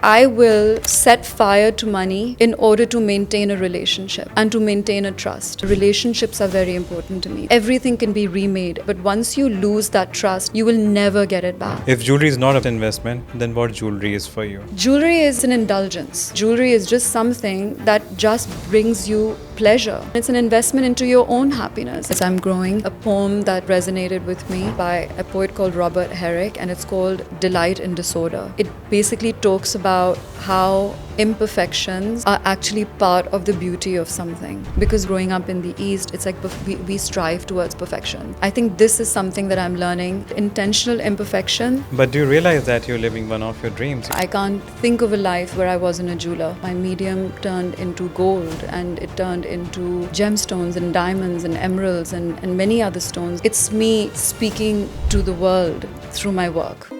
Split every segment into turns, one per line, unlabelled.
I will set fire to money in order to maintain a relationship and to maintain a trust. Relationships are very important to me. Everything can be remade, but once you lose that trust, you will never get it back.
If jewelry is not an investment, then what jewelry is for you?
Jewelry is an indulgence. Jewelry is just something that just brings you pleasure. It's an investment into your own happiness. As I'm growing, a poem that resonated with me by a poet called Robert Herrick, and it's called Delight in Disorder. It basically talks about how imperfections are actually part of the beauty of something. Because growing up in the East, it's like we strive towards perfection. I think this is something that I'm learning, intentional imperfection.
But do you realize that you're living one of your dreams?
I can't think of a life where I wasn't a jeweler. My medium turned into gold, and it turned into gemstones and diamonds and emeralds and many other stones. It's me speaking to the world through my work.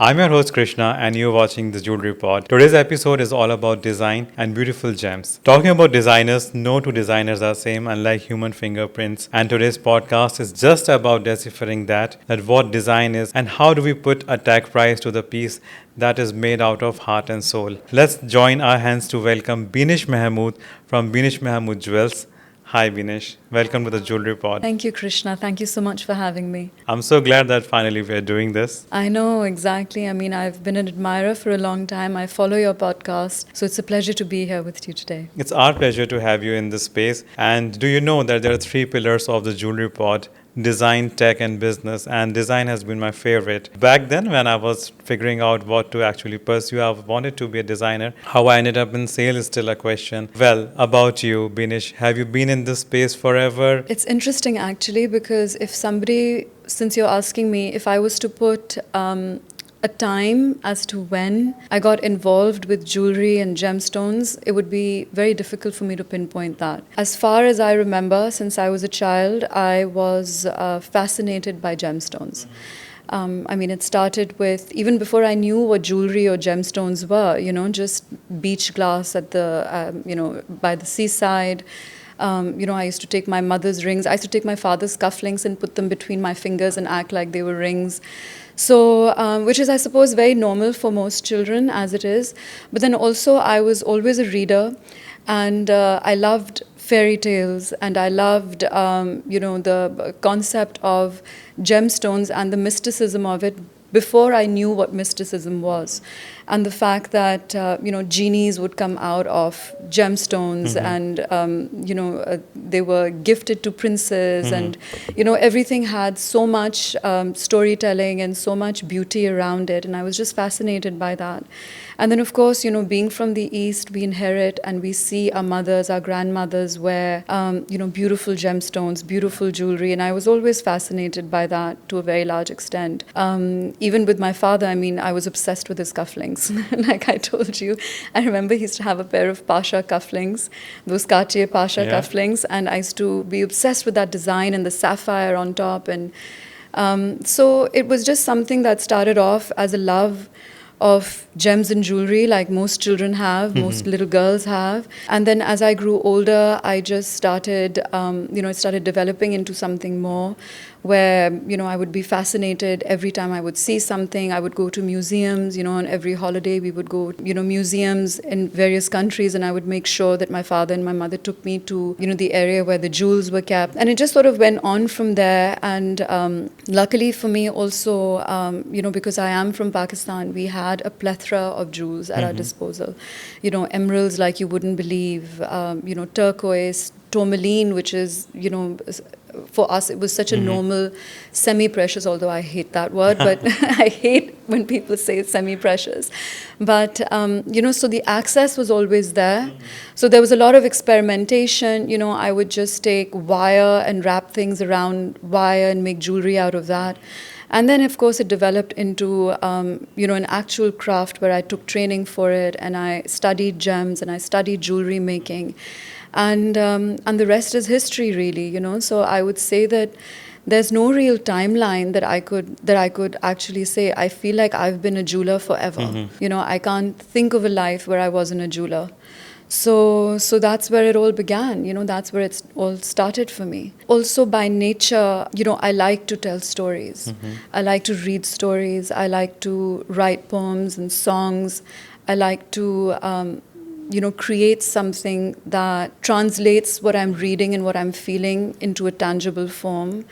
I'm your host Krishna and you're watching the Jewellery Pod. Today's episode is all about design and beautiful gems. Talking about designers, no two designers are same, unlike human fingerprints. And today's podcast is just about deciphering that what design is and how do we put a tag price to the piece that is made out of heart and soul. Let's join our hands to welcome Beenish Mahmood from Beenish Mahmood Jewels. Hi Beenish, welcome to the Jewellery Pod.
Thank you, Krishna. Thank you so much for having me.
I'm so glad that finally we're doing this.
I know, exactly. I mean, I've been an admirer for a long time. I follow your podcast. So it's a pleasure to be here with you today.
It's our pleasure to have you in this space. And do you know that there are three pillars of the Jewellery Pod? Design, tech, and business. And design has been my favorite. Back then, when I was figuring out what to actually pursue, I wanted to be a designer. How I ended up in sales is still a question. Well, about you, Beenish, have you been in this space forever?
It's interesting, actually, because since you're asking me, if I was to put a time as to when I got involved with jewelry and gemstones, it would be very difficult for me to pinpoint that. As far as I remember, since I was a child, I was fascinated by gemstones. It started with, even before I knew what jewelry or gemstones were, just beach glass at the, by the seaside. I used to take my mother's rings. I used to take my father's cufflinks and put them between my fingers and act like they were rings. So, which is, I suppose, very normal for most children, as it is. But then also, I was always a reader, and I loved fairy tales, and I loved, the concept of gemstones and the mysticism of it before I knew what mysticism was. And the fact that, genies would come out of gemstones, and, they were gifted to princes, and, everything had so much storytelling and so much beauty around it. And I was just fascinated by that. And then, of course, being from the East, we inherit and we see our mothers, our grandmothers wear, beautiful gemstones, beautiful jewelry. And I was always fascinated by that to a very large extent. Even with my father, I was obsessed with his cufflinks. Like I told you, I remember he used to have a pair of Pasha cufflinks, those Cartier Pasha cufflinks, and I used to be obsessed with that design and the sapphire on top. And so it was just something that started off as a love of gems and jewelry, like most children have, most little girls have. And then as I grew older, I just started, it started developing into something more where, I would be fascinated every time I would see something. I would go to museums, on every holiday we would go, museums in various countries, and I would make sure that my father and my mother took me to, the area where the jewels were kept. And it just sort of went on from there. And luckily for me also, because I am from Pakistan, we had a plethora of jewels at our disposal. Emeralds like you wouldn't believe, turquoise, tourmaline, which is, for us, it was such a normal semi-precious, although I hate that word, but I hate when people say semi-precious. But, so the access was always there. So there was a lot of experimentation. I would just take wire and wrap things around wire and make jewelry out of that. And then, of course, it developed into, an actual craft where I took training for it, and I studied gems and I studied jewelry making. And the rest is history, really, So I would say that there's no real timeline that I could actually say. I feel like I've been a jeweler forever. I can't think of a life where I wasn't a jeweler. So that's where it all began. That's where it's all started for me. Also, by nature, I like to tell stories. I like to read stories. I like to write poems and songs. I like to, create something that translates what I'm reading and what I'm feeling into a tangible form.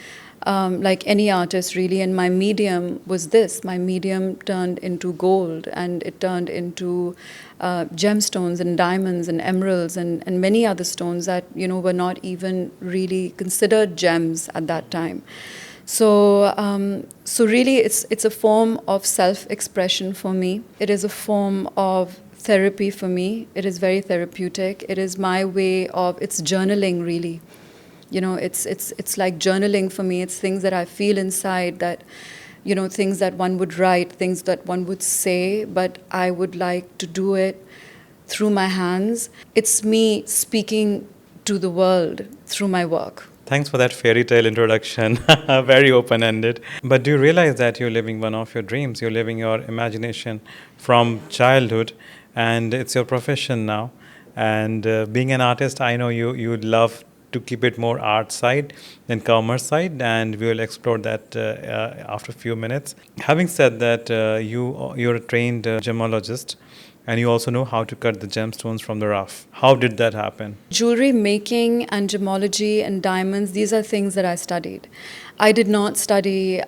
Like any artist, really. And my medium was this. My medium turned into gold, and it turned into gemstones and diamonds and emeralds and many other stones that, were not even really considered gems at that time. So really, it's a form of self-expression for me. It is a form of therapy for me. It is very therapeutic. It is my way of, it's journaling, really. It's like journaling for me. It's things that I feel inside, that, things that one would write, things that one would say, but I would like to do it through my hands. It's me speaking to the world through my work.
Thanks for that fairy tale introduction. Very open-ended. But do you realize that you're living one of your dreams? You're living your imagination from childhood, and it's your profession now. And being an artist, I know you'd love to keep it more art side than commerce side, and we will explore that after a few minutes. Having said that, you're a trained gemologist, and you also know how to cut the gemstones from the rough. How did that happen?
Jewelry making and gemology and diamonds, these are things that I studied. I did not study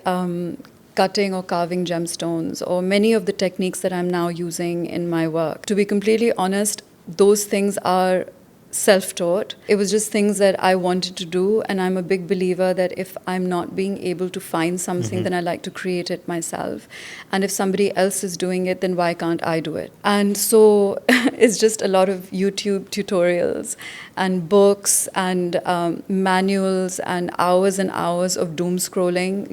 cutting or carving gemstones or many of the techniques that I'm now using in my work. To be completely honest, those things are self-taught. It was just things that I wanted to do, and I'm a big believer that if I'm not being able to find something, then I like to create it myself. And if somebody else is doing it, then why can't I do it? And so it's just a lot of YouTube tutorials and books and manuals and hours of doom scrolling,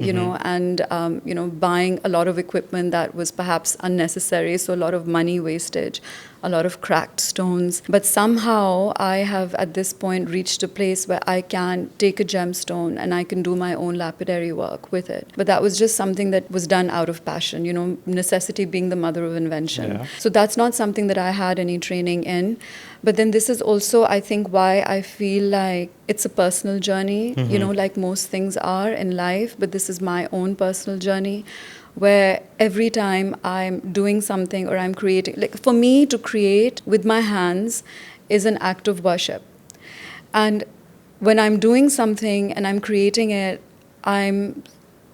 and buying a lot of equipment that was perhaps unnecessary, so a lot of money wastage, a lot of cracked stones. But somehow I have at this point reached a place where I can take a gemstone and I can do my own lapidary work with it. But that was just something that was done out of passion, necessity being the mother of invention.
Yeah.
So that's not something that I had any training in. But then this is also, I think, why I feel like it's a personal journey, like most things are in life. But this is my own personal journey, where every time I'm doing something or I'm creating, like for me to create with my hands is an act of worship. And when I'm doing something and I'm creating it, I'm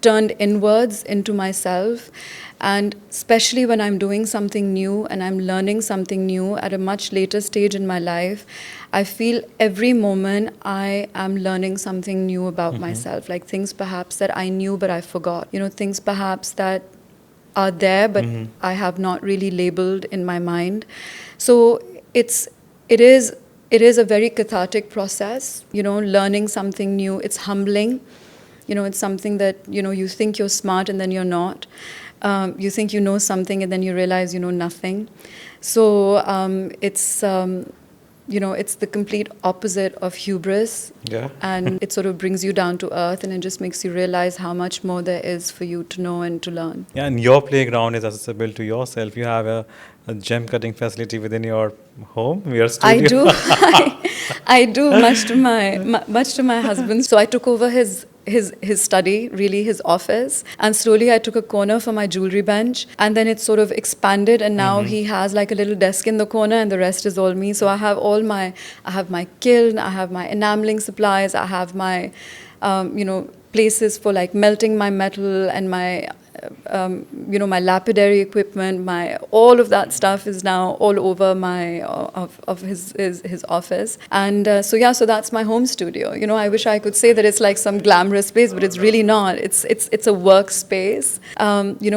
turned inwards into myself. And especially when I'm doing something new and I'm learning something new at a much later stage in my life, I feel every moment I am learning something new about myself, like things perhaps that I knew but I forgot, things perhaps that are there but I have not really labeled in my mind. So it is a very cathartic process, learning something new. It's humbling. It's something that, you think you're smart and then you're not. You think you know something and then you realize you know nothing. So it's the complete opposite of hubris.
Yeah.
And it sort of brings you down to earth, and it just makes you realize how much more there is for you to know and to learn.
Yeah, and your playground is accessible to yourself. You have a gem cutting facility within your home, your studio.
I do. I do, much to my husband. So I took over his study, really his office, and slowly I took a corner for my jewelry bench, and then it sort of expanded, and now he has like a little desk in the corner, and the rest is all me. So I have my kiln, I have my enameling supplies, I have my places for like melting my metal, and my my lapidary equipment, all of that stuff is now all over his office. And so that's my home studio. I wish I could say that it's like some glamorous place, but it's really not. It's a workspace,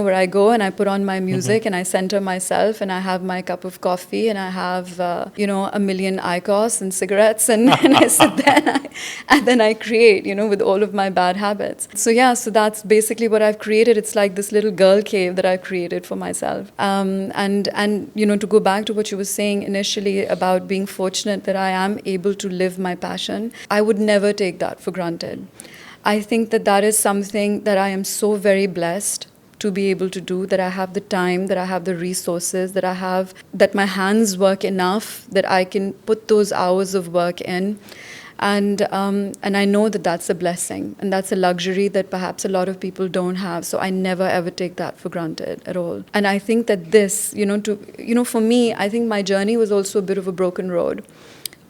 where I go and I put on my music and I center myself, and I have my cup of coffee, and I have a million IQOS and cigarettes, and I sit there and then I create, with all of my bad habits. So that's basically what I've created. It's like this little girl cave that I've created for myself. And to go back to what you were saying initially about being fortunate that I am able to live my passion, I would never take that for granted. I think that is something that I am so very blessed to be able to do, that I have the time, that I have the resources, that my hands work enough that I can put those hours of work in. And I know that that's a blessing, and that's a luxury that perhaps a lot of people don't have. So I never ever take that for granted at all. And I think that this, for me, I think my journey was also a bit of a broken road.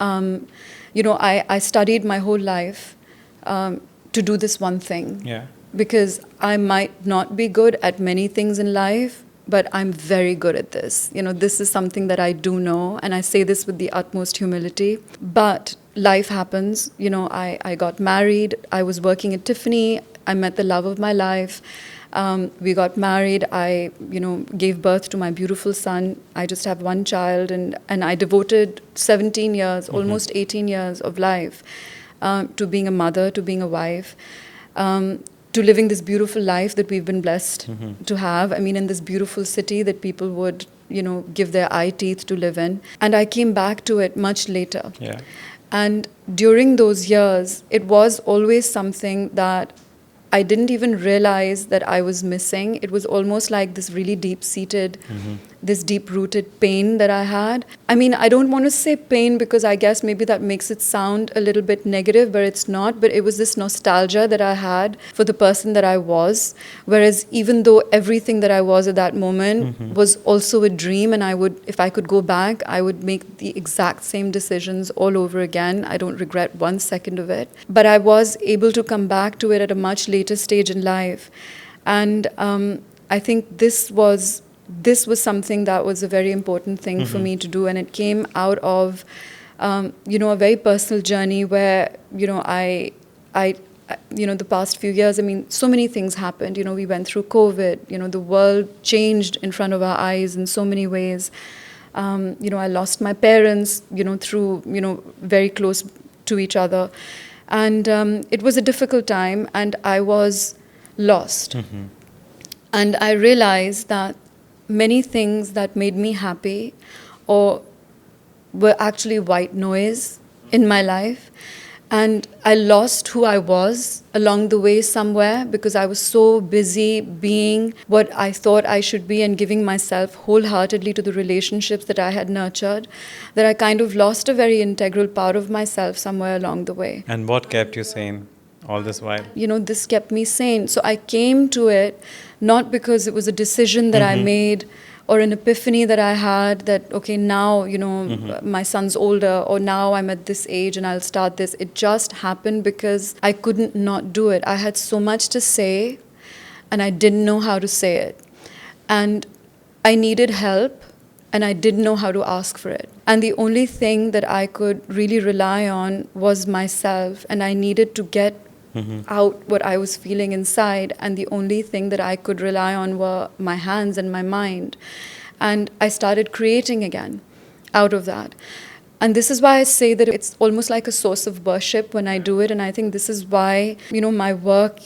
I studied my whole life to do this one thing.
Yeah.
Because I might not be good at many things in life, but I'm very good at this. This is something that I do know, and I say this with the utmost humility. But life happens. I got married. I was working at Tiffany. I met the love of my life. We got married. I, gave birth to my beautiful son. I just have one child, and I devoted 17 years, almost 18 years of life to being a mother, to being a wife, to living this beautiful life that we've been blessed to have. I mean, in this beautiful city that people would, give their eye teeth to live in. And I came back to it much later.
Yeah.
And during those years, it was always something that I didn't even realize that I was missing. It was almost like this really deep-seated, this deep-rooted pain that I had. I mean, I don't want to say pain because I guess maybe that makes it sound a little bit negative, but it's not. But it was this nostalgia that I had for the person that I was. Whereas even though everything that I was at that moment was also a dream, and if I could go back, I would make the exact same decisions all over again. I don't regret 1 second of it. But I was able to come back to it at a much later stage in life. And I think this was something that was a very important thing for me to do. And it came out of, a very personal journey where, I the past few years, I mean, so many things happened. We went through COVID, the world changed in front of our eyes in so many ways. I lost my parents, through, very close to each other. And it was a difficult time, and I was lost. And I realized that many things that made me happy or were actually white noise in my life. And I lost who I was along the way somewhere because I was so busy being what I thought I should be and giving myself wholeheartedly to the relationships that I had nurtured, that I kind of lost a very integral part of myself somewhere along the way.
And what kept you sane all this while?
This kept me sane. So I came to it not because it was a decision that I made or an epiphany that I had that, okay, now, my son's older, or now I'm at this age and I'll start this. It just happened because I couldn't not do it. I had so much to say and I didn't know how to say it. And I needed help and I didn't know how to ask for it. And the only thing that I could really rely on was myself, and I needed to get out what I was feeling inside, and the only thing that I could rely on were my hands and my mind. And I started creating again out of that. And this is why I say that it's almost like a source of worship when I do it. And I think this is why, my work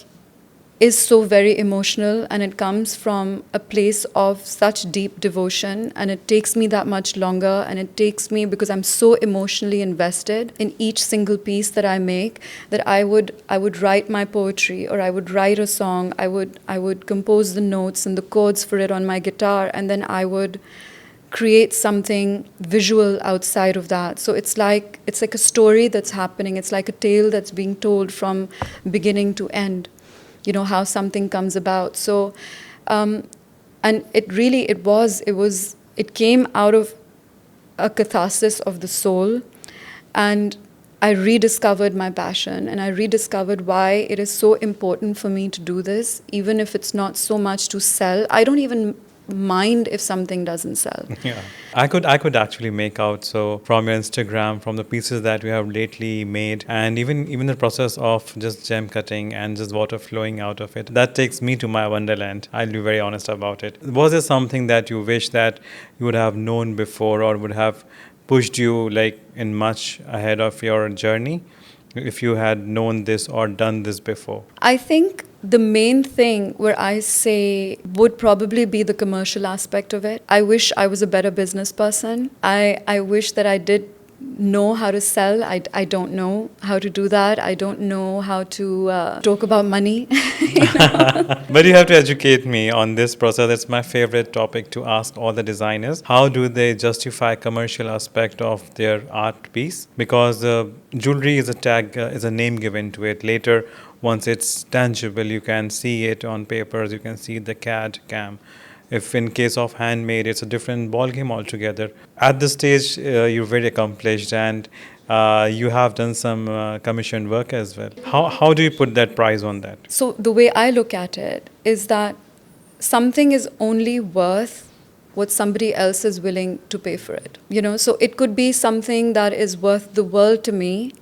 is so very emotional, and it comes from a place of such deep devotion, and it takes me that much longer, and it takes me because I'm so emotionally invested in each single piece that I make, that I would write my poetry, or I would write a song, I would compose the notes and the chords for it on my guitar, and then I would create something visual outside of that. So it's like a story that's happening. It's like a tale that's being told from beginning to end. How something comes about. So, and it came out of a catharsis of the soul, and I rediscovered my passion, and I rediscovered why it is so important for me to do this, even if it's not so much to sell. I don't even mind if something doesn't sell.
Yeah, I could actually make out, so from your Instagram, from the pieces that you have lately made, and even the process of just gem cutting and just water flowing out of it, that takes me to my wonderland. I'll be very honest about it. Was there something that you wish that you would have known before, or would have pushed you like in much ahead of your journey if you had known this or done this before?
I think the main thing where I say would probably be the commercial aspect of it. I wish I was a better business person. I wish that I did know how to sell. I don't know how to do that. I don't know how to talk about money.
But you have to educate me on this process. That's my favorite topic to ask all the designers. How do they justify commercial aspect of their art piece? Because jewelry is a tag, is a name given to it. Later, once it's tangible, you can see it on papers. You can see the CAD CAM. If in case of handmade, it's a different ballgame altogether. At this stage, you're very accomplished and you have done some commissioned work as well. How do you put that price on that?
So the way I look at it is that something is only worth what somebody else is willing to pay for it. So it could be something that is worth the world to me.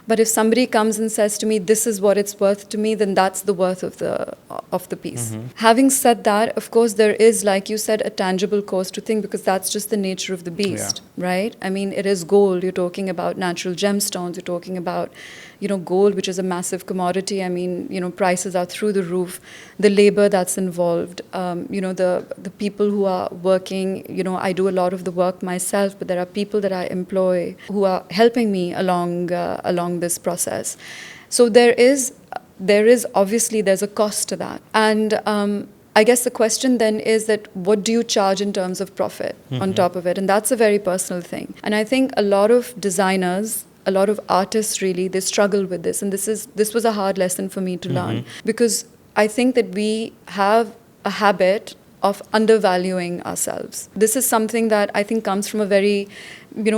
But if somebody comes and says to me, this is what it's worth to me, then that's the worth of the piece. Mm-hmm. Having said that, of course, there is, like you said, a tangible cost to think, because that's just the nature of the beast, right? I mean, it is gold. You're talking about natural gemstones. You're talking about, gold, which is a massive commodity. I mean, prices are through the roof. The labor that's involved, the people who are working, I do a lot of the work myself, but there are people that I employ who are helping me along this process. So there is obviously, there's a cost to that. And I guess the question then is that what do you charge in terms of profit on top of it? And that's a very personal thing. And I think a lot of designers, a lot of artists really, they struggle with this. And this was a hard lesson for me to learn, because I think that we have a habit of undervaluing ourselves. This is something that I think comes from a very,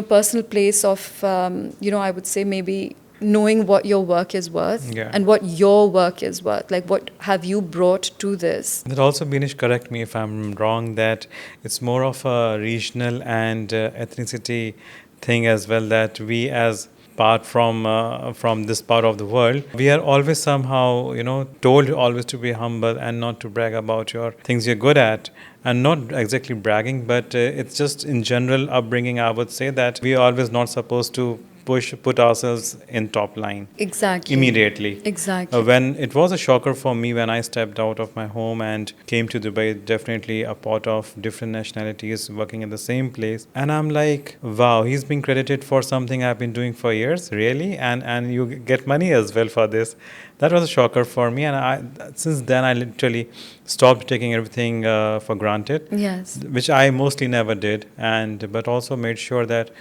personal place of, I would say maybe knowing what your work is worth and what your work is worth. Like, what have you brought to this?
But also, Beenish, correct me if I'm wrong, that it's more of a regional and ethnicity thing as well, that we as part from this part of the world, we are always somehow, told always to be humble and not to brag about your things you're good at. And not exactly bragging, but it's just in general upbringing, I would say, that we are always not supposed to put ourselves in top line.
Exactly.
Immediately.
Exactly.
When it was a shocker for me when I stepped out of my home and came to Dubai, definitely a part of different nationalities working in the same place. And I'm like, wow, he's being credited for something I've been doing for years, really? And you get money as well for this. That was a shocker for me. And since then, I literally stopped taking everything for granted.
Yes.
Which I mostly never did. But also made sure that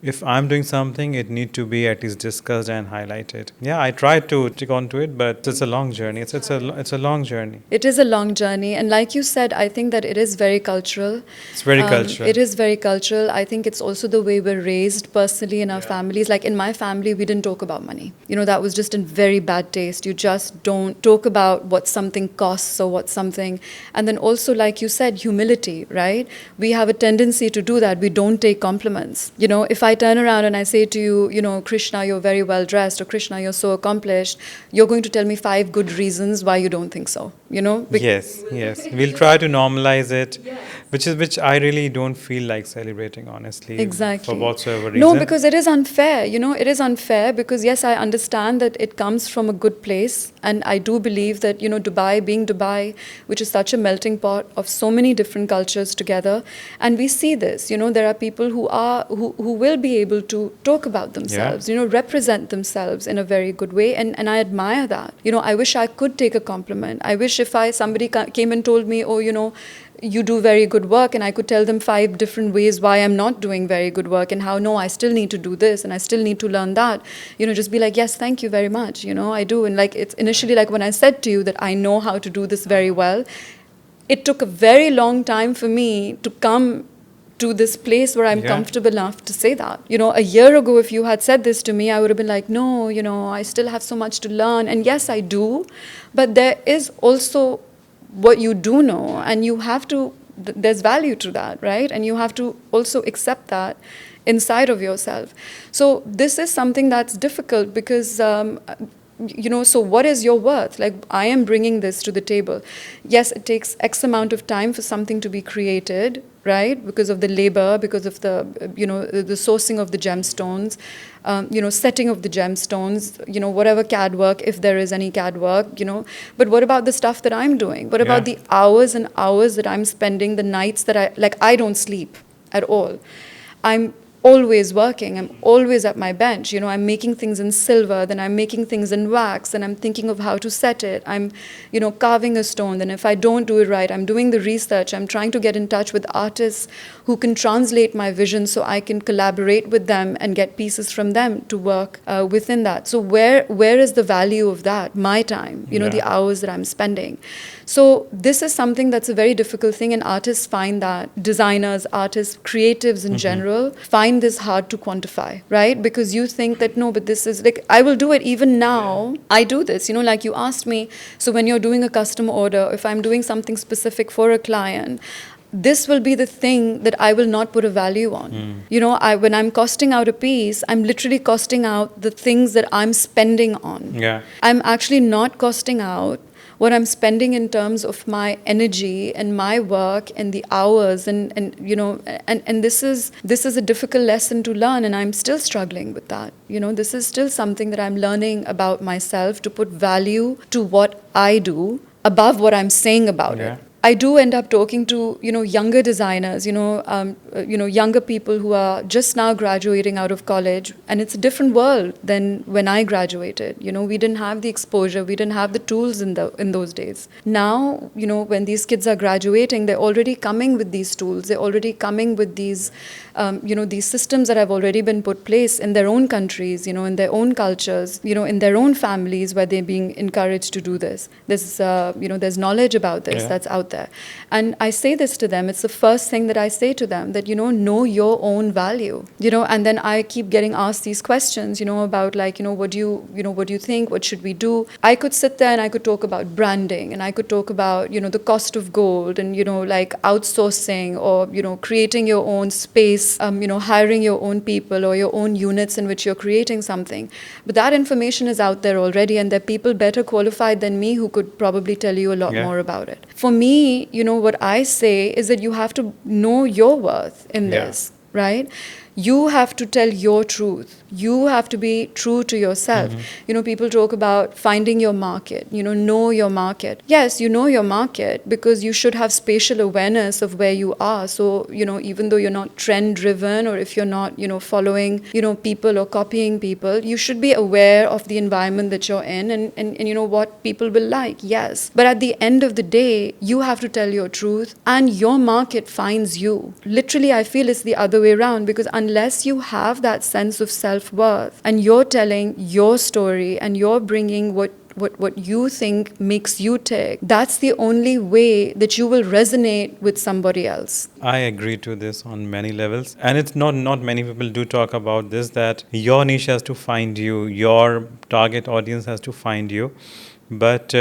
if I'm doing something, it need to be at least discussed and highlighted. Yeah, I tried to stick on to it, but it's a long journey. It's a long journey.
It is a long journey. And like you said, I think that it is very cultural.
It's very cultural.
It is very cultural. I think it's also the way we're raised personally in our families. Like in my family, we didn't talk about money. That was just in very bad taste. You just don't talk about what something costs or what something. And then also, like you said, humility, right? We have a tendency to do that. We don't take compliments. If I turn around and I say to you, Krishna, you're very well dressed, or Krishna, you're so accomplished, you're going to tell me 5 good reasons why you don't think so,
Yes. We'll try to normalize it, which I really don't feel like celebrating, honestly.
Exactly.
For whatsoever reason.
No, because it is unfair, it is unfair because, yes, I understand that it comes from a good place. And I do believe that, Dubai, being Dubai, which is such a melting pot of so many different cultures together. And we see this, there are people who will be able to talk about themselves, represent themselves in a very good way. And I admire that. I wish I could take a compliment. I wish if somebody came and told me, oh, you do very good work, and I could tell them 5 different ways why I'm not doing very good work and how, no, I still need to do this and I still need to learn that. Just be like, yes, thank you very much. I do. And like, it's initially like when I said to you that I know how to do this very well, it took a very long time for me to come to this place where I'm comfortable enough to say that. A year ago, if you had said this to me, I would have been like, no, I still have so much to learn. And yes, I do. But there is also what you do know, and you have to, there's value to that, right? And you have to also accept that inside of yourself. So this is something that's difficult because, so what is your worth? Like, I am bringing this to the table. Yes, it takes X amount of time for something to be created, right? Because of the labor, because of the, the sourcing of the gemstones, setting of the gemstones, whatever CAD work, if there is any CAD work, But what about the stuff that I'm doing? What about the hours and hours that I'm spending, the nights that I don't sleep at all. I'm always working. I'm always at my bench. I'm making things in silver, then I'm making things in wax, and I'm thinking of how to set it. I'm, carving a stone. Then if I don't do it right, I'm doing the research. I'm trying to get in touch with artists who can translate my vision so I can collaborate with them and get pieces from them to work within that. So where is the value of that? My time, the hours that I'm spending. So this is something that's a very difficult thing, and artists find that, designers, artists, creatives in general, find this hard to quantify, right? Because you think that, no, but this is like, I will do it even now. I do this, like you asked me. So when you're doing a custom order, if I'm doing something specific for a client, this will be the thing that I will not put a value on. When I'm costing out a piece, I'm literally costing out the things that I'm spending on.
Yeah.
I'm actually not costing out what I'm spending in terms of my energy and my work and the hours and this is a difficult lesson to learn, and I'm still struggling with that. This is still something that I'm learning about myself, to put value to what I do above what I'm saying about it. I do end up talking to, younger designers, younger people who are just now graduating out of college, and it's a different world than when I graduated. We didn't have the exposure, we didn't have the tools in those days. Now, when these kids are graduating, they're already coming with these tools, they're already coming with these, these systems that have already been put place in their own countries, in their own cultures, in their own families, where they're being encouraged to do this. There's knowledge about this that's out there. And I say this to them, it's the first thing that I say to them, that, know your own value, and then I keep getting asked these questions, about like, what do you think, what should we do? I could sit there and I could talk about branding, and I could talk about, the cost of gold, and, like outsourcing, or, creating your own space, hiring your own people or your own units in which you're creating something. But that information is out there already, and there are people better qualified than me who could probably tell you a lot more about it. For me, what I say is that you have to know your worth in this, right? You have to tell your truth. You have to be true to yourself. People talk about finding your market, know your market. Yes, you know your market because you should have spatial awareness of where you are. So, even though you're not trend driven, or if you're not, following, people or copying people, you should be aware of the environment that you're in and what people will like. Yes. But at the end of the day, you have to tell your truth, and your market finds you. Literally, I feel it's the other way around, because unless you have that sense of self-worth and you're telling your story and you're bringing what you think makes you tick, that's the only way that you will resonate with somebody else.
I agree to this on many levels. And it's not many people do talk about this, that your niche has to find you, your target audience has to find you. But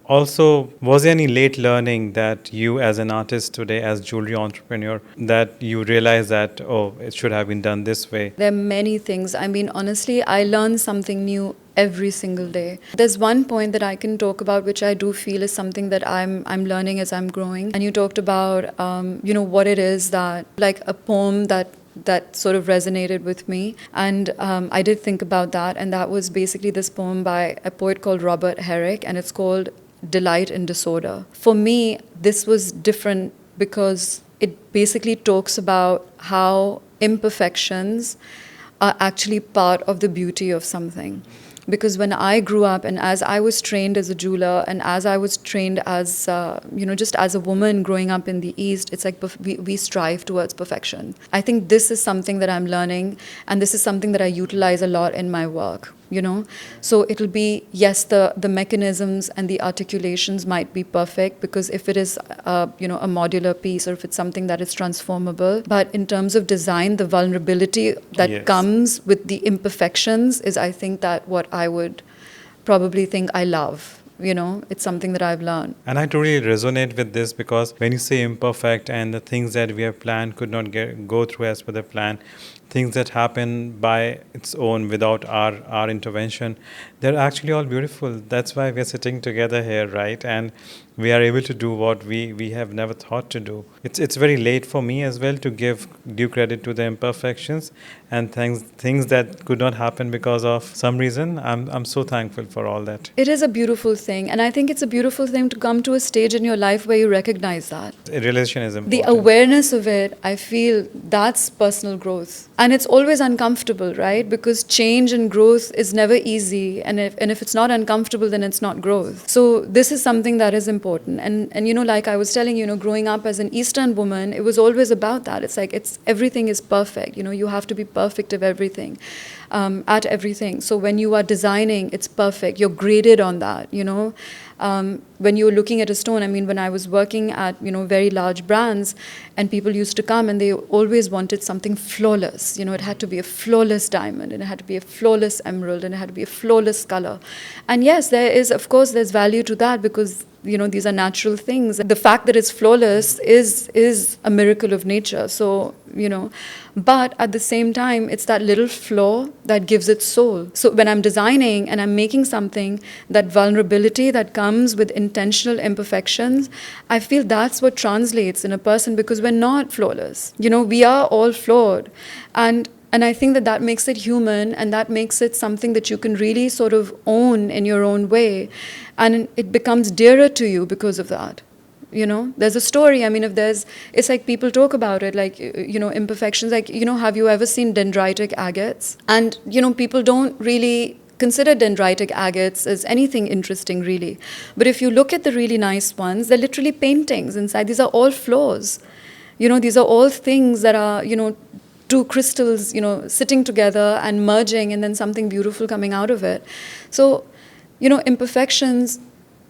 also, was there any late learning that you as an artist today, as jewelry entrepreneur, that you realize that, it should have been done this way?
There are many things. I mean, honestly, I learn something new every single day. There's one point that I can talk about, which I do feel is something that I'm learning as I'm growing. And you talked about, what it is that, like a poem that sort of resonated with me. And I did think about that. And that was basically this poem by a poet called Robert Herrick, and it's called Delight in Disorder. For me, this was different because it basically talks about how imperfections are actually part of the beauty of something. Because when I grew up, and as I was trained as a jeweler, and as I was trained as, just as a woman growing up in the East, it's like we strive towards perfection. I think this is something that I'm learning, and this is something that I utilize a lot in my work. So it'll be, yes, the mechanisms and the articulations might be perfect, because if it is a modular piece, or if it's something that is transformable, but in terms of design, the vulnerability that comes with the imperfections is, I think, that what I would probably think I love. It's something that I've learned.
And I totally resonate with this, because when you say imperfect and the things that we have planned could not go through as per the plan, things that happen by its own without our intervention, they're actually all beautiful. That's why we're sitting together here, right? And we are able to do what we have never thought to do. It's very late for me as well to give due credit to the imperfections and things that could not happen because of some reason. I'm so thankful for all that.
It is a beautiful thing, and I think it's a beautiful thing to come to a stage in your life where you recognize that.
Realization is important.
The awareness of it, I feel that's personal growth. And it's always uncomfortable, right? Because change and growth is never easy. And if it's not uncomfortable, then it's not growth. So this is something that is important. And like I was telling you, growing up as an Eastern woman, it was always about that. It's like everything is perfect. You have to be perfect of everything, at everything. So when you are designing, it's perfect. You're graded on that, when you're looking at a stone, when I was working at, very large brands, and people used to come and they always wanted something flawless. It had to be a flawless diamond, and it had to be a flawless emerald, and it had to be a flawless color. And yes, there's value to that, because these are natural things. The fact that it's flawless is a miracle of nature. So, but at the same time, it's that little flaw that gives it soul. So when I'm designing and I'm making something, that vulnerability that comes with intentional imperfections, I feel that's what translates in a person, because we're not flawless. We are all flawed. And I think that makes it human, and that makes it something that you can really sort of own in your own way. And it becomes dearer to you because of that. There's a story. It's like people talk about it, like, imperfections. Like, have you ever seen dendritic agates? And, people don't really consider dendritic agates as anything interesting, really. But if you look at the really nice ones, they're literally paintings inside. These are all flaws. These are all things that are, two crystals, sitting together and merging, and then something beautiful coming out of it. So, imperfections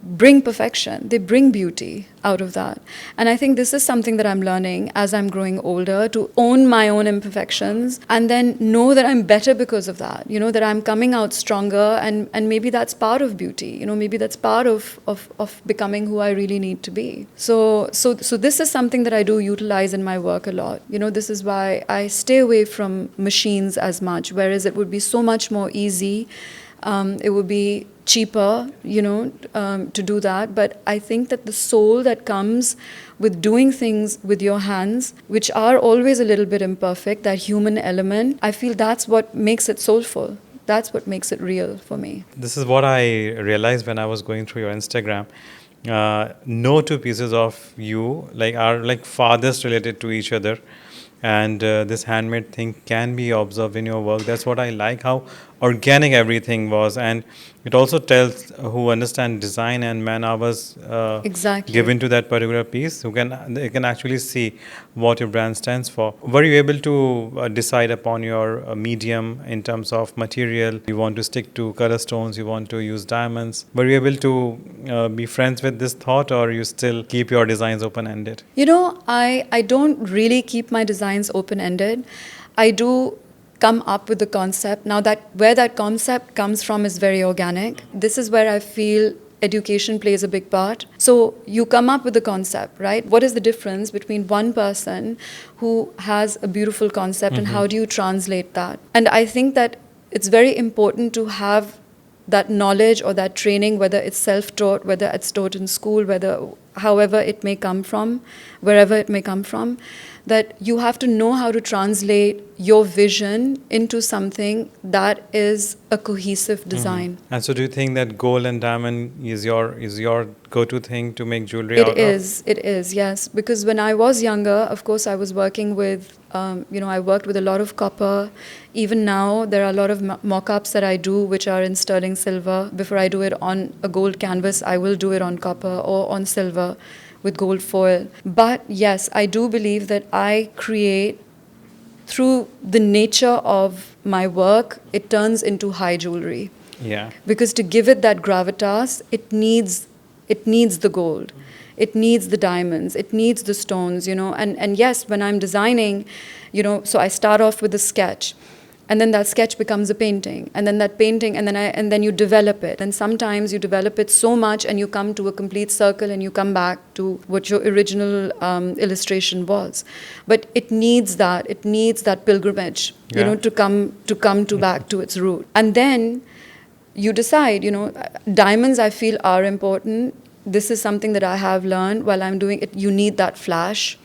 bring perfection. They bring beauty out of that. And I think this is something that I'm learning as I'm growing older, to own my own imperfections, and then know that I'm better because of that, that I'm coming out stronger, and maybe that's part of beauty, maybe that's part of becoming who I really need to be. So this is something that I do utilize in my work a lot. This is why I stay away from machines as much, whereas it would be so much more easy. It would be cheaper, to do that. But I think that the soul that comes with doing things with your hands, which are always a little bit imperfect, that human element, I feel that's what makes it soulful. That's what makes it real for me.
This is what I realized when I was going through your Instagram. No two pieces of you are farthest related to each other. And this handmade thing can be observed in your work. That's what I like, how organic everything was. And it also tells who understand design and man hours
Exactly.
given to that particular piece, they can actually see what your brand stands for. Were you able to decide upon your medium in terms of material? You want to stick to color stones, you want to use diamonds. Were you able to be friends with this thought, or you still keep your designs open-ended?
I don't really keep my designs open-ended. I do come up with the concept. Now, where that concept comes from is very organic. This is where I feel education plays a big part. So you come up with the concept, right? What is the difference between one person who has a beautiful concept and how do you translate that? And I think that it's very important to have that knowledge or that training, whether it's self-taught, whether it's taught in school, however it may come from, wherever it may come from, that you have to know how to translate your vision into something that is a cohesive design.
And so do you think that gold and diamond is your go-to thing to make jewelry out of?
It is, yes. Because when I was younger, of course, I was working with, I worked with a lot of copper. Even now, there are a lot of mock-ups that I do which are in sterling silver. Before I do it on a gold canvas, I will do it on copper or on silver with gold foil. But yes, I do believe that I create, through the nature of my work, it turns into high jewelry.
Yeah.
Because to give it that gravitas, it needs the gold. It needs the diamonds. It needs the stones, And yes, when I'm designing, so I start off with a sketch. And then that sketch becomes a painting, and then that painting, and then you develop it. And sometimes you develop it so much, and you come to a complete circle, and you come back to what your original illustration was. But it needs that pilgrimage, to come back to its root. And then you decide, diamonds I feel are important. This is something that I have learned while I'm doing it. You need that flash.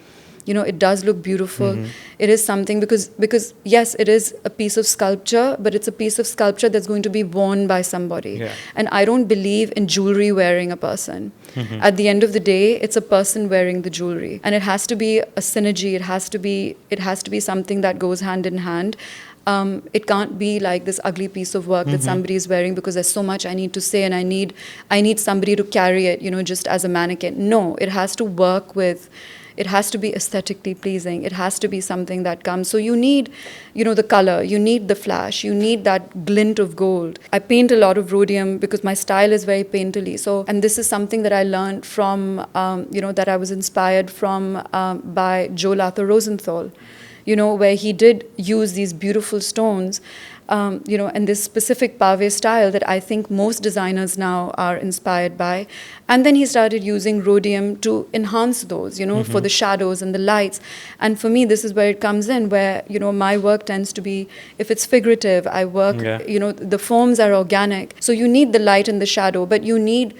it does look beautiful. It is something because yes, it is a piece of sculpture, but it's a piece of sculpture that's going to be worn by somebody.
Yeah.
And I don't believe in jewelry wearing a person. At the end of the day, it's a person wearing the jewelry, and it has to be a synergy. It has to be something that goes hand in hand. It can't be like this ugly piece of work that somebody is wearing because there's so much I need to say and I need somebody to carry it, just as a mannequin. No, it has to work with. It has to be aesthetically pleasing. It has to be something that comes. So you need, the color. You need the flash. You need that glint of gold. I paint a lot of rhodium because my style is very painterly. So, and this is something that I learned from, that I was inspired from by Joe Lather Rosenthal, where he did use these beautiful stones, and this specific pave style that I think most designers now are inspired by. And then he started using rhodium to enhance those, for the shadows and the lights. And for me, this is where it comes in, where, my work tends to be, if it's figurative, I work, the forms are organic. So you need the light and the shadow, but you need,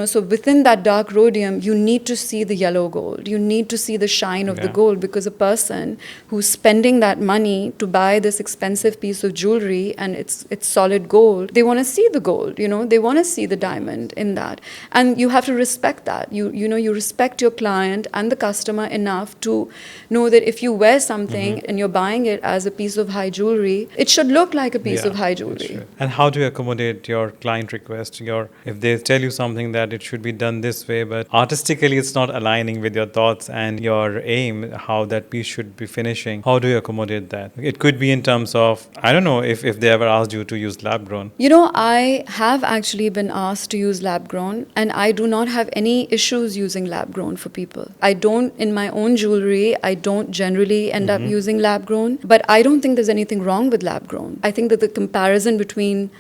so within that dark rhodium, you need to see the yellow gold. You need to see the shine of the gold, because a person who's spending that money to buy this expensive piece of jewelry and it's solid gold, they want to see the gold, they want to see the diamond in that. And you have to respect that. You respect your client and the customer enough to know that if you wear something and you're buying it as a piece of high jewelry, it should look like a piece of high jewelry.
And how do you accommodate your client request? If they tell you something that it should be done this way, but artistically it's not aligning with your thoughts and your aim, how that piece should be finishing, how do you accommodate that? It could be in terms of, I don't know if they ever asked you to use lab grown.
I have actually been asked to use lab grown, and I do not have any issues using lab grown for people. I don't, in my own jewelry, I don't generally end up using lab grown, but I don't think there's anything wrong with lab grown. I think that the comparison between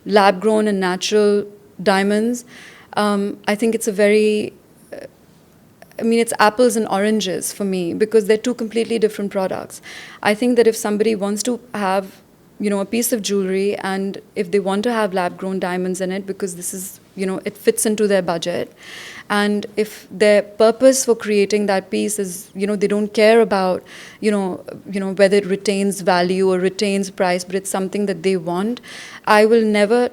lab grown and natural diamonds, I think it's it's apples and oranges for me, because they're two completely different products. I think that if somebody wants to have, a piece of jewelry, and if they want to have lab-grown diamonds in it, because this is, it fits into their budget, and if their purpose for creating that piece is, they don't care about, whether it retains value or retains price, but it's something that they want, I will never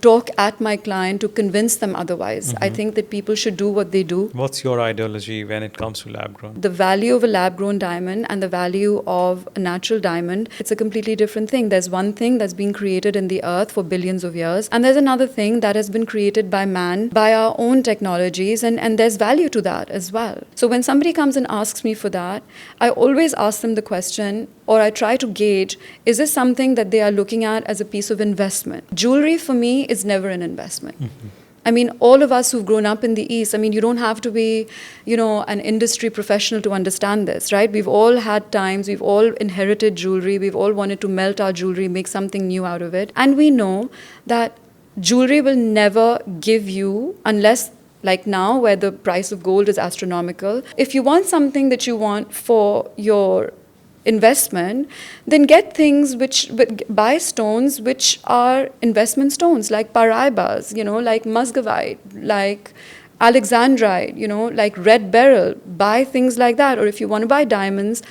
talk at my client to convince them otherwise. I think that people should do what they do.
What's your ideology when it comes to lab grown?
The value of a lab grown diamond and the value of a natural diamond, it's a completely different thing. There's one thing that's been created in the earth for billions of years, and there's another thing that has been created by man, by our own technologies, and there's value to that as well. So when somebody comes and asks me for that, I always ask them the question, or I try to gauge, is this something that they are looking at as a piece of investment? Jewelry for me is never an investment. All of us who've grown up in the East, you don't have to be, an industry professional to understand this, right? We've all had times, we've all inherited jewelry, we've all wanted to melt our jewelry, make something new out of it. And we know that jewelry will never give you, unless like now where the price of gold is astronomical, if you want something that you want for your investment, then get things buy stones which are investment stones, like paraibas, like muscovite, like alexandrite, like red beryl. Buy things like that. Or if you want to buy diamonds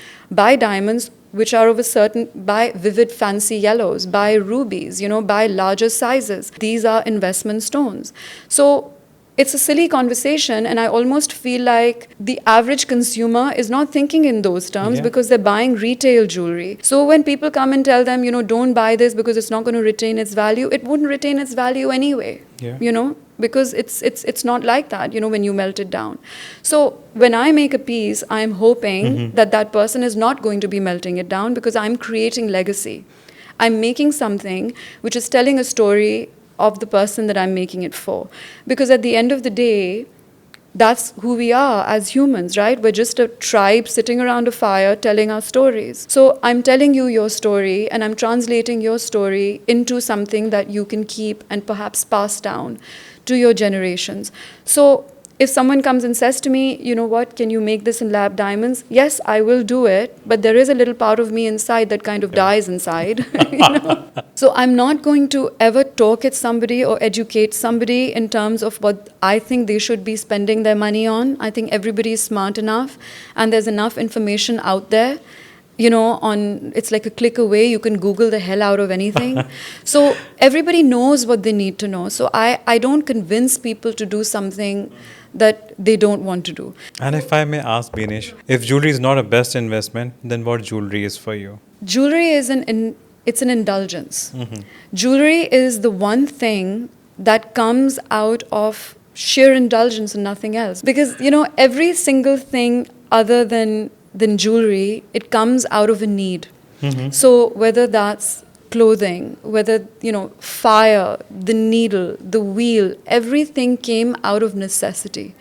which are of a certain, buy vivid fancy yellows, buy rubies, buy larger sizes. These are investment stones. So it's a silly conversation, and I almost feel like the average consumer is not thinking in those terms because they're buying retail jewelry. So when people come and tell them, don't buy this because it's not going to retain its value, it wouldn't retain its value anyway, because it's not like that, when you melt it down. So when I make a piece, I'm hoping that person is not going to be melting it down, because I'm creating legacy. I'm making something which is telling a story of the person that I'm making it for. Because at the end of the day, that's who we are as humans, right? We're just a tribe sitting around a fire telling our stories. So I'm telling you your story, and I'm translating your story into something that you can keep and perhaps pass down to your generations. So If someone comes and says to me, you know what, can you make this in lab diamonds? Yes, I will do it, but there is a little part of me inside that kind of dies inside. You know? So I'm not going to ever talk at somebody or educate somebody in terms of what I think they should be spending their money on. I think everybody is smart enough and there's enough information out there. You know, it's like a click away, you can Google the hell out of anything. So everybody knows what they need to know. So I don't convince people to do something that they don't want to do.
And if I may ask, Beenish, if jewelry is not a best investment, then what jewelry is for you?
Jewelry is it's an indulgence. Jewelry is the one thing that comes out of sheer indulgence and nothing else. Because, you know, every single thing other than jewelry, it comes out of a need. So whether that's clothing, whether, you know, fire, the needle, the wheel, everything came out of necessity.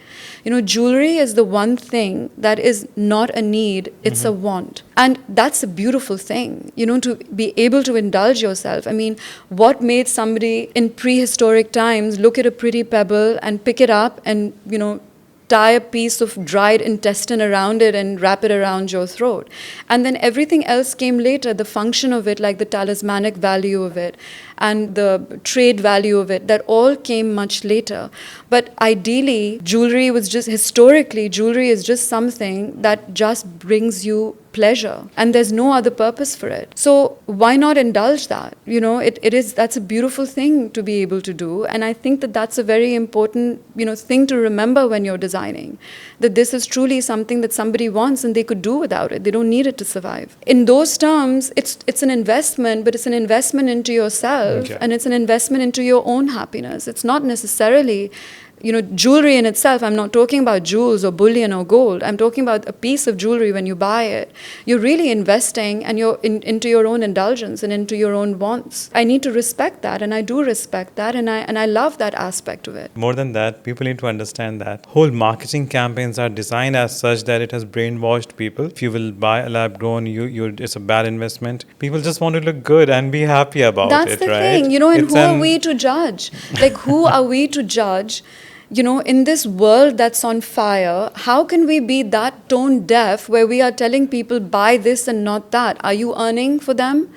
You know, jewelry is the one thing that is not a need, it's a want. And that's a beautiful thing, you know, to be able to indulge yourself. I mean, what made somebody in prehistoric times look at a pretty pebble and pick it up and, you know, tie a piece of dried intestine around it and wrap it around your throat. And then everything else came later, the function of it, like the talismanic value of it and the trade value of it, that all came much later. But ideally, jewelry is just something that just brings you pleasure and there's no other purpose for it. So why not indulge that? You know, that's a beautiful thing to be able to do. And I think that that's a very important, you know, thing to remember when you're designing, that this is truly something that somebody wants and they could do without it. They don't need it to survive. In those terms, it's an investment, but it's an investment into yourself and it's an investment into your own happiness. It's not necessarily, you know, jewelry in itself. I'm not talking about jewels or bullion or gold. I'm talking about a piece of jewelry. When you buy it, you're really investing and you're into your own indulgence and into your own wants. I need to respect that, and I do respect that, and I love that aspect of it.
More than that, people need to understand that whole marketing campaigns are designed as such that it has brainwashed people. If you will buy a lab grown, it's a bad investment. People just want to look good and be happy about
That's
it,
the
right?
thing, you know, and who are we to judge? Like, who are we to judge? You know, in this world that's on fire, how can we be that tone deaf where we are telling people buy this and not that? Are you earning for them?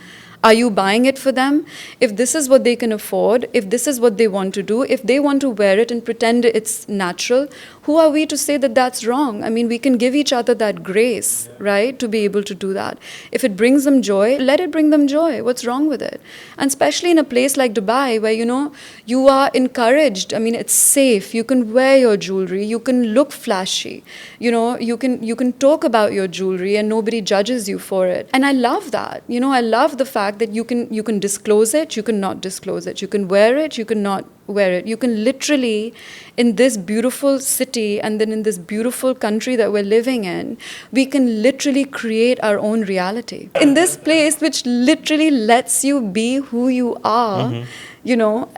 Are you buying it for them? If this is what they can afford, if this is what they want to do, if they want to wear it and pretend it's natural, who are we to say that that's wrong? I mean, we can give each other that grace, right, to be able to do that. If it brings them joy, let it bring them joy. What's wrong with it? And especially in a place like Dubai where, you know, you are encouraged. I mean, it's safe. You can wear your jewelry. You can look flashy. You know, you can talk about your jewelry and nobody judges you for it. And I love that. You know, I love the fact that you can disclose it, you can not disclose it. You can wear it, you can not wear it. You can literally, in this beautiful city and then in this beautiful country that we're living in, we can literally create our own reality. In this place which literally lets you be who you are, you know,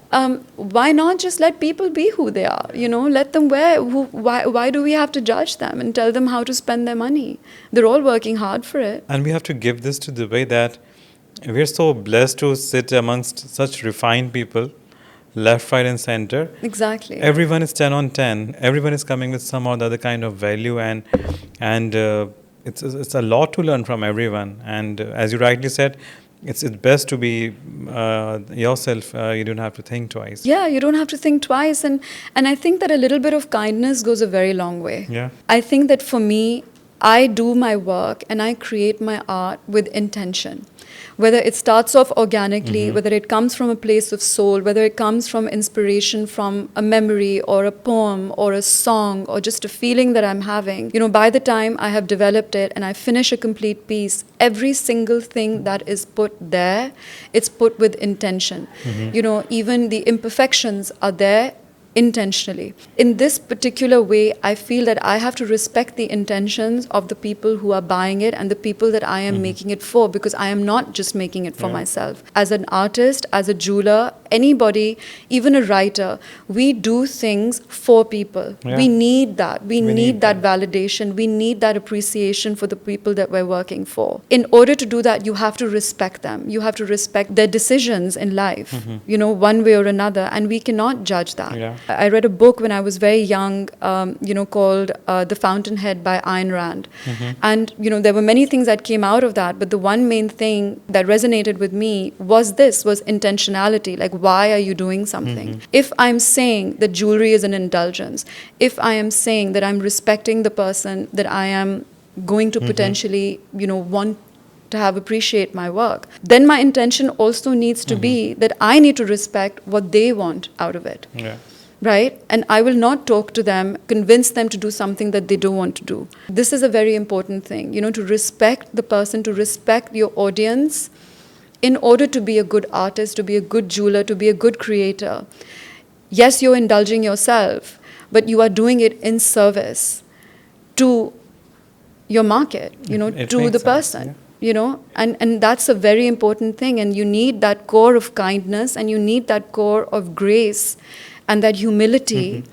why not just let people be who they are? You know, let them wear. Why do we have to judge them and tell them how to spend their money? They're all working hard for it.
And we have to give this to the way that we're so blessed to sit amongst such refined people, left, right, and center.
Exactly.
Everyone is 10 on 10. Everyone is coming with some or the other kind of value, and it's a lot to learn from everyone. And as you rightly said, it's best to be yourself. You don't have to think twice.
Yeah, you don't have to think twice, and I think that a little bit of kindness goes a very long way.
Yeah.
I think that for me, I do my work and I create my art with intention. Whether it starts off organically, whether it comes from a place of soul, whether it comes from inspiration from a memory or a poem or a song or just a feeling that I'm having. You know, by the time I have developed it and I finish a complete piece, every single thing that is put there, it's put with intention. You know, even the imperfections are there intentionally. In this particular way, I feel that I have to respect the intentions of the people who are buying it and the people that I am making it for, because I am not just making it for myself. As an artist, as a jeweler, anybody, even a writer, we do things for people.
Yeah.
We need that. We need that validation. We need that appreciation for the people that we're working for. In order to do that, you have to respect them. You have to respect their decisions in life, you know, one way or another, and we cannot judge that.
Yeah.
I read a book when I was very young, called The Fountainhead by Ayn Rand. And, there were many things that came out of that, but the one main thing that resonated with me was intentionality. Like, why are you doing something? If I'm saying that jewelry is an indulgence, if I am saying that I'm respecting the person that I am going to potentially, want to have appreciate my work, then my intention also needs to be that I need to respect what they want out of it.
Yeah.
Right? And I will not talk to them, convince them to do something that they don't want to do. This is a very important thing, to respect the person, to respect your audience in order to be a good artist, to be a good jeweler, to be a good creator. Yes, you're indulging yourself, but you are doing it in service to your market, to the person.
Yeah.
And that's a very important thing. And you need that core of kindness, and you need that core of grace and that humility,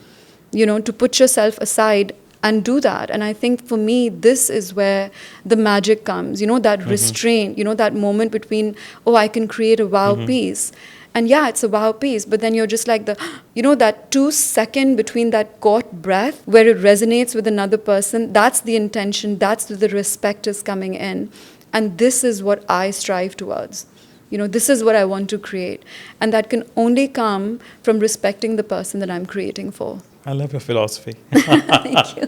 to put yourself aside and do that. And I think for me, this is where the magic comes, that restraint, that moment between, I can create a wow piece. And yeah, it's a wow piece, but then you're just like that 2 second between that caught breath where it resonates with another person, that's the intention, that's the respect is coming in. And this is what I strive towards. This is what I want to create. And that can only come from respecting the person that I'm creating for.
I love your philosophy.
Thank you.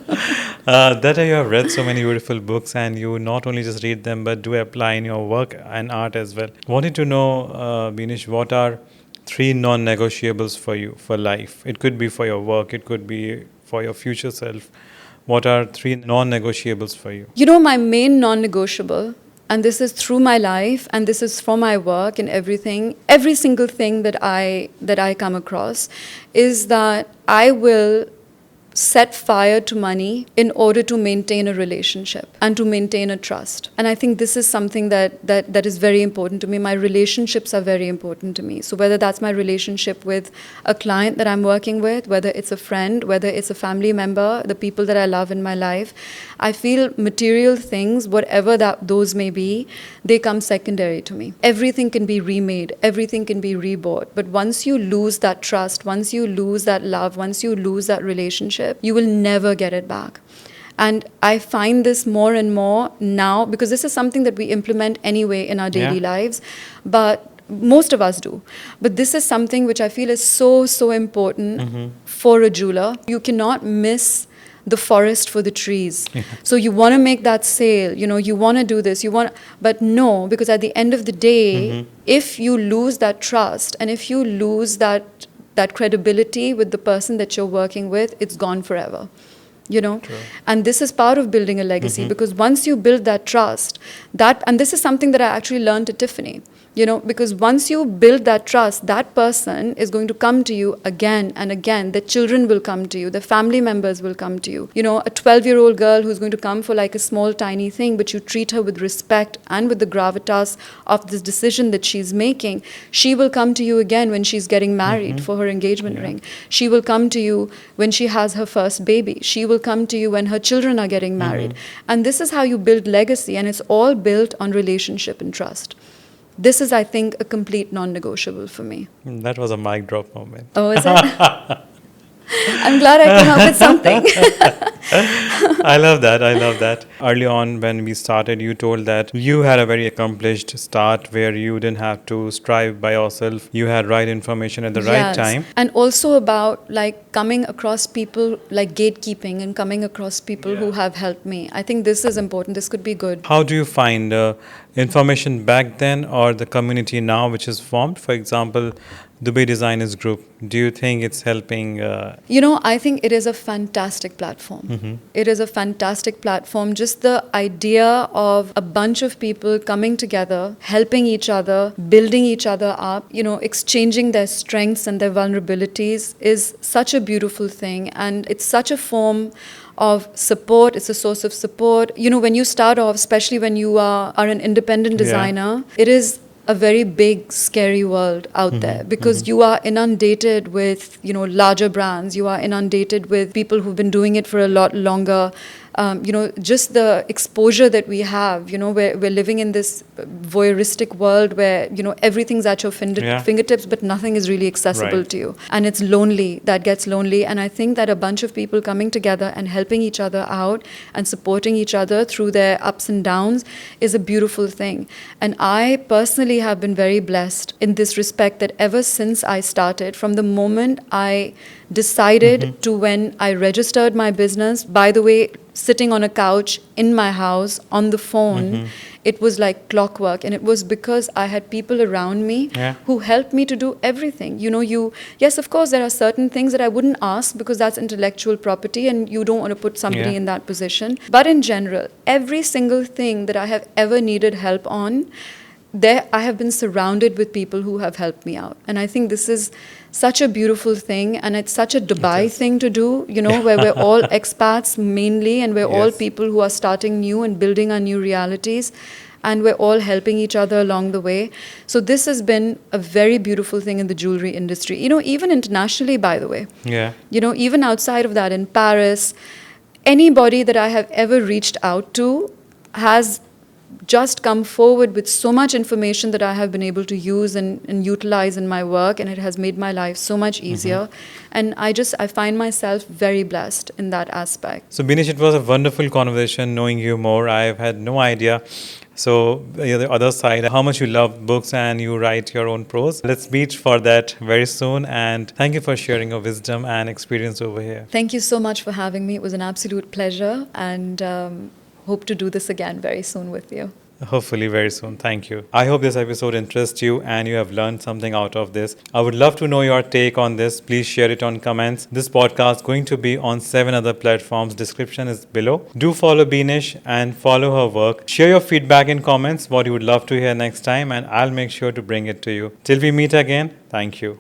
That you have read so many beautiful books, and you not only just read them, but do apply in your work and art as well. Wanted to know, Beenish, what are 3 non-negotiables for you, for life? It could be for your work, it could be for your future self. What are 3 non-negotiables for you?
My main non-negotiable, and this is through my life, and this is for my work and everything, every single thing that I come across, is that I will set fire to money in order to maintain a relationship and to maintain a trust. And I think this is something that is very important to me. My relationships are very important to me. So whether that's my relationship with a client that I'm working with, whether it's a friend, whether it's a family member, the people that I love in my life, I feel material things, whatever those may be, they come secondary to me. Everything can be remade, everything can be rebought. But once you lose that trust, once you lose that love, once you lose that relationship, you will never get it back. And I find this more and more now, because this is something that we implement anyway in our daily lives, but most of us do. But this is something which I feel is so important for a jeweler. You cannot miss the forest for the trees. So you want to make that sale, you want to do this, but no, because at the end of the day, if you lose that trust and if you lose that credibility with the person that you're working with, it's gone forever. True. And this is part of building a legacy, because once you build that trust, and this is something that I actually learned at Tiffany, because once you build that trust, that person is going to come to you again and again. The children will come to you, the family members will come to you. A 12-year-old girl who's going to come for like a small tiny thing, but you treat her with respect and with the gravitas of this decision that she's making, she will come to you again when she's getting married for her engagement ring. She will come to you when she has her first baby. She will come to you when her children are getting married. And this is how you build legacy, and it's all built on relationship and trust. This is, I think, a complete non-negotiable for me.
That was a mic drop moment.
Oh, is it? I'm glad I came up with something.
I love that. Early on when we started, you told that you had a very accomplished start where you didn't have to strive by yourself. You had right information at the right time.
And also about like coming across people, like gatekeeping and coming across people who have helped me. I think this is important. This could be good.
How do you find information back then or the community now which is formed? For example, Dubai Designers Group. Do you think it's helping?
I think it is a fantastic platform. It is a fantastic platform. Just the idea of a bunch of people coming together, helping each other, building each other up, exchanging their strengths and their vulnerabilities is such a beautiful thing. And it's such a form of support. It's a source of support. When you start off, especially when you are an independent designer, it is a very big, scary world out there, because you are inundated with, larger brands. You are inundated with people who've been doing it for a lot longer. Just the exposure that we have, we're living in this voyeuristic world where, everything's at your fingertips, but nothing is really accessible to you. And it's lonely. That gets lonely. And I think that a bunch of people coming together and helping each other out and supporting each other through their ups and downs is a beautiful thing. And I personally have been very blessed in this respect, that ever since I started, from the moment I decided to when I registered my business, by the way, sitting on a couch in my house on the phone, it was like clockwork. And it was because I had people around me who helped me to do everything. Yes, of course, there are certain things that I wouldn't ask because that's intellectual property and you don't want to put somebody in that position. But in general, every single thing that I have ever needed help on, there I have been surrounded with people who have helped me out. And I think this is such a beautiful thing, and it's such a Dubai thing to do, where we're all expats mainly, and we're all people who are starting new and building our new realities, and we're all helping each other along the way. So this has been a very beautiful thing in the jewelry industry, even internationally, by the way. Even outside of that, in Paris, anybody that I have ever reached out to has just come forward with so much information that I have been able to use and utilize in my work, and it has made my life so much easier. And I find myself very blessed in that aspect.
So Beenish, it was a wonderful conversation knowing you more. I've had no idea. So the other side, how much you love books and you write your own prose. Let's meet for that very soon. And thank you for sharing your wisdom and experience over here.
Thank you so much for having me. It was an absolute pleasure, and hope to do this again very soon with you.
Hopefully very soon. Thank you. I hope this episode interests you and you have learned something out of this. I would love to know your take on this. Please share it on comments. This podcast is going to be on 7 other platforms. Description is below. Do follow Beenish and follow her work. Share your feedback in comments, what you would love to hear next time, and I'll make sure to bring it to you. Till we meet again, thank you.